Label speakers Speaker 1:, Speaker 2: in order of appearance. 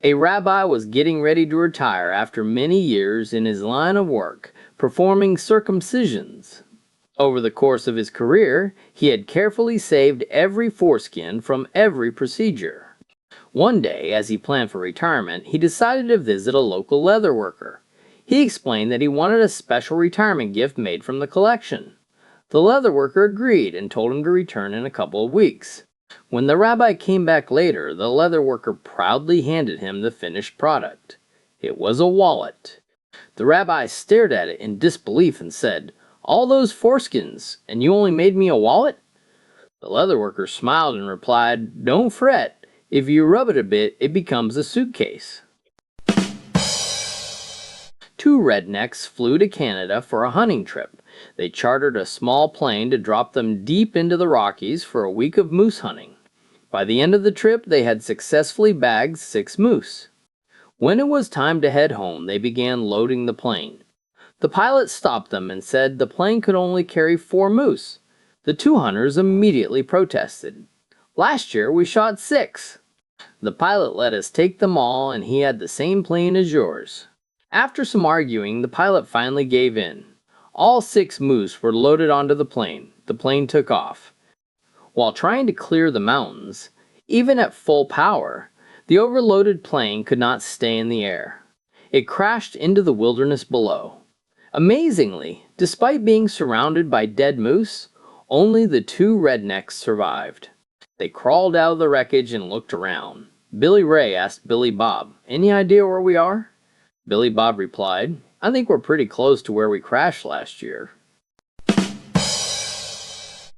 Speaker 1: A rabbi was getting ready to retire after many years in his line of work, performing circumcisions. Over the course of his career, he had carefully saved every foreskin from every procedure. One day, as he planned for retirement, he decided to visit a local leather worker. He explained that he wanted a special retirement gift made from the collection. The leather worker agreed and told him to return in a couple of weeks. When the rabbi came back later, the leather worker proudly handed him the finished product. It was a wallet. The rabbi stared at it in disbelief and said, "All those foreskins, and you only made me a wallet?" The leather worker smiled and replied, "Don't fret. If you rub it a bit, it becomes a suitcase." Two rednecks flew to Canada for a hunting trip. They chartered a small plane to drop them deep into the Rockies for a week of moose hunting. By the end of the trip, they had successfully bagged 6 moose. When it was time to head home, they began loading the plane. The pilot stopped them and said the plane could only carry 4 moose. The 2 hunters immediately protested. "Last year we shot 6. The pilot let us take them all, and he had the same plane as yours." After some arguing, the pilot finally gave in. All 6 moose were loaded onto the plane. The plane took off. While trying to clear the mountains, even at full power, the overloaded plane could not stay in the air. It crashed into the wilderness below. Amazingly, despite being surrounded by dead moose, only the 2 rednecks survived. They crawled out of the wreckage and looked around. Billy Ray asked Billy Bob, "Any idea where we are?" Billy Bob replied, "I think we're pretty close to where we crashed last year."